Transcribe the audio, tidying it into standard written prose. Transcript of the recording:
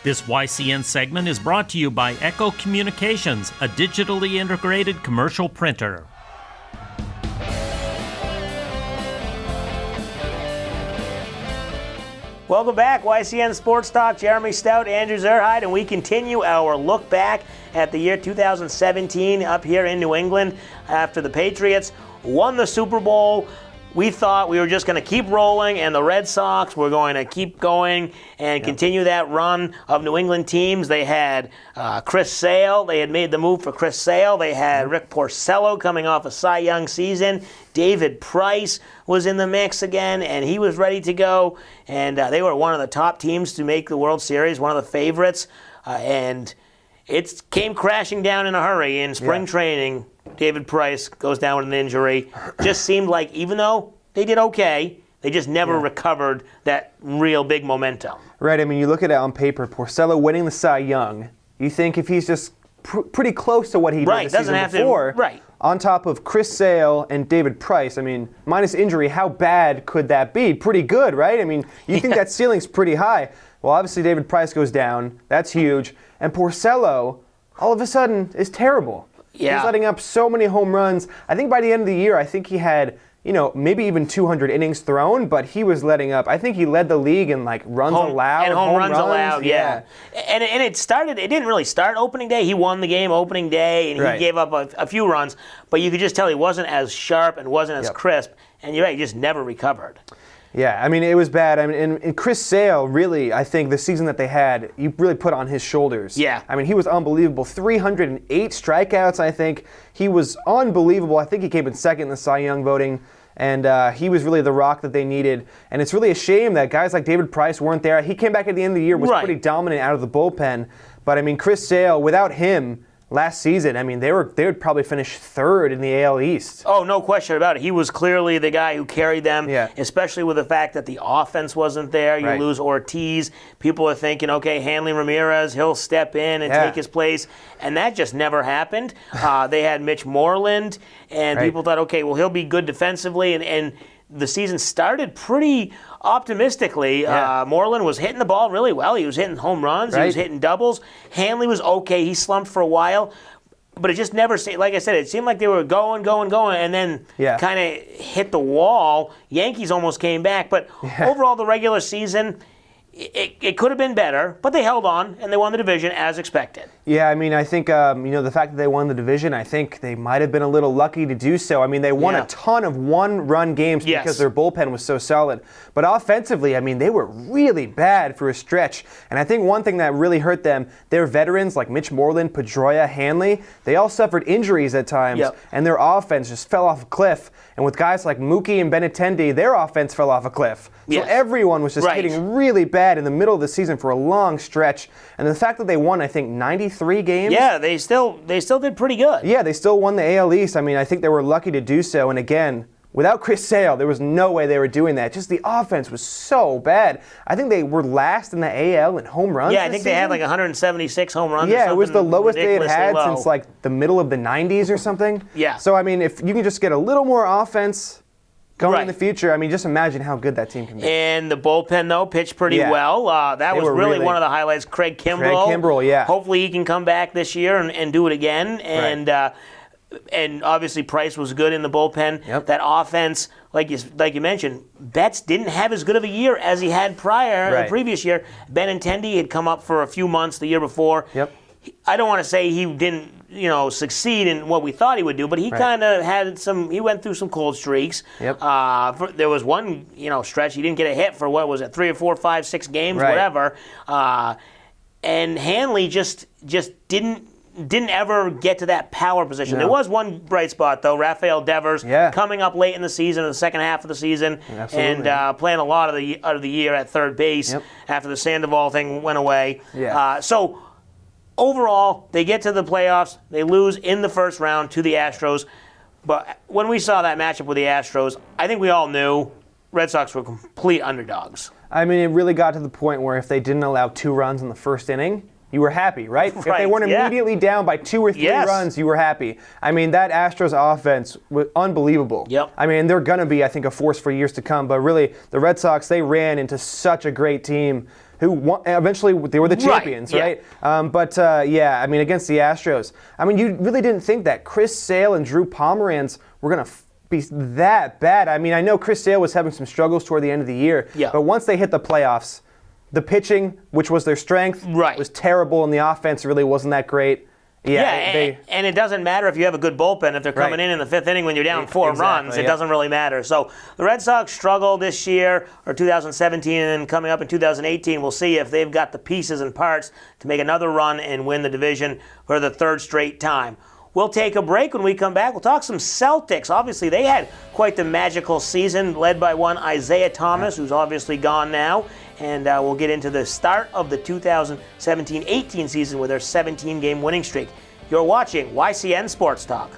This YCN segment is brought to you by Echo Communications, a digitally integrated commercial printer. Welcome back, YCN Sports Talk. Jeremy Stout, Andrew Zerhide, and we continue our look back at the year 2017 up here in New England after the Patriots won the Super Bowl. We thought we were just going to keep rolling, and the Red Sox were going to keep going and continue that run of New England teams. They had Chris Sale. They had made the move for Chris Sale. They had Rick Porcello coming off a Cy Young season. David Price was in the mix again, and he was ready to go. And they were one of the top teams to make the World Series, one of the favorites. And it came crashing down in a hurry in spring training. David Price goes down with an injury. Just seemed like even though they did okay, they just never recovered that real big momentum. Right. I mean, you look at it on paper, Porcello winning the Cy Young. You think if he's just pretty close to what he did the season before, on top of Chris Sale and David Price, I mean, minus injury, how bad could that be? Pretty good, right? I mean, you think that ceiling's pretty high. Well, obviously David Price goes down. That's huge. And Porcello, all of a sudden, is terrible. Yeah. He's letting up so many home runs. I think by the end of the year, I think he had, maybe even 200 innings thrown, but he was letting up. I think he led the league in runs allowed. And home runs allowed, yeah. And it didn't really start opening day. He won the game opening day, and he gave up a few runs, but you could just tell he wasn't as sharp and wasn't as crisp, and you're right, he just never recovered. Yeah, I mean, it was bad. I mean, and Chris Sale, really, I think the season that they had, you really put on his shoulders. Yeah. I mean, he was unbelievable. 308 strikeouts, I think. He was unbelievable. I think he came in second in the Cy Young voting, and he was really the rock that they needed. And it's really a shame that guys like David Price weren't there. He came back at the end of the year, was pretty dominant out of the bullpen. But, I mean, Chris Sale, without him, last season, I mean, they would probably finish third in the AL East. Oh, no question about it. He was clearly the guy who carried them, especially with the fact that the offense wasn't there. You lose Ortiz. People are thinking, okay, Hanley Ramirez, he'll step in and take his place. And that just never happened. They had Mitch Moreland, and people thought, okay, well, he'll be good defensively. And the season started pretty optimistically. Moreland was hitting the ball really well. He was hitting home runs. He was hitting doubles. Hanley was okay. He slumped for a while. But it just never seemed, like I said, it seemed like they were going, and then kind of hit the wall. Yankees almost came back. But overall, the regular season, it could have been better, but they held on, and they won the division as expected. Yeah, I mean, I think, the fact that they won the division, I think they might have been a little lucky to do so. I mean, they won a ton of one-run games because their bullpen was so solid. But offensively, I mean, they were really bad for a stretch. And I think one thing that really hurt them, their veterans like Mitch Moreland, Pedroia, Hanley, they all suffered injuries at times, and their offense just fell off a cliff. And with guys like Mookie and Benintendi, their offense fell off a cliff. So everyone was just hitting really bad in the middle of the season for a long stretch. And the fact that they won, I think, 93 games. Yeah, they still did pretty good. Yeah, they still won the AL East. I mean, I think they were lucky to do so. And again, without Chris Sale, there was no way they were doing that. Just the offense was so bad. I think they were last in the AL in home runs. Yeah, I think they had 176 home runs. Yeah, it was the lowest they had had since the middle of the 90s or something. Yeah. So, I mean, if you can just get a little more offense going in the future, I mean, just imagine how good that team can be. And the bullpen, though, pitched pretty well. That was really one of the highlights. Craig Kimbrell. Hopefully he can come back this year and do it again. And obviously Price was good in the bullpen. That offense, like you mentioned, Betts didn't have as good of a year as he had the previous year. Benintendi had come up for a few months the year before. I don't want to say he didn't succeed in what we thought he would do, but he kind of had he went through some cold streaks. There was one, stretch he didn't get a hit for, 3 or 4, 5, 6 games, whatever. And Hanley just didn't ever get to that power position. There was one bright spot, though. Rafael Devers coming up late in the season, in the second half of the season, and playing a lot of the year at third base after the Sandoval thing went away. So overall, they get to the playoffs. They lose in the first round to the Astros. But when we saw that matchup with the Astros, I think we all knew Red Sox were complete underdogs. I mean, it really got to the point where if they didn't allow 2 runs in the first inning, you were happy, right? If they weren't immediately down by 2 or 3 runs, you were happy. I mean, that Astros offense was unbelievable. I mean, they're going to be, I think, a force for years to come. But really, the Red Sox, they ran into such a great team who won, eventually they were the champions, right? But I mean, against the Astros, I mean, you really didn't think that Chris Sale and Drew Pomeranz were going to be that bad. I mean, I know Chris Sale was having some struggles toward the end of the year, but once they hit the playoffs, the pitching, which was their strength, was terrible, and the offense really wasn't that great. And it doesn't matter if you have a good bullpen. If they're coming in the fifth inning when you're down 4 runs, it doesn't really matter. So the Red Sox struggled this year, or 2017, and coming up in 2018, we'll see if they've got the pieces and parts to make another run and win the division for the 3rd straight time. We'll take a break. When we come back, we'll talk some Celtics. Obviously, they had quite the magical season, led by one Isaiah Thomas, who's obviously gone now. And we'll get into the start of the 2017-18 season with their 17-game winning streak. You're watching YCN Sports Talk.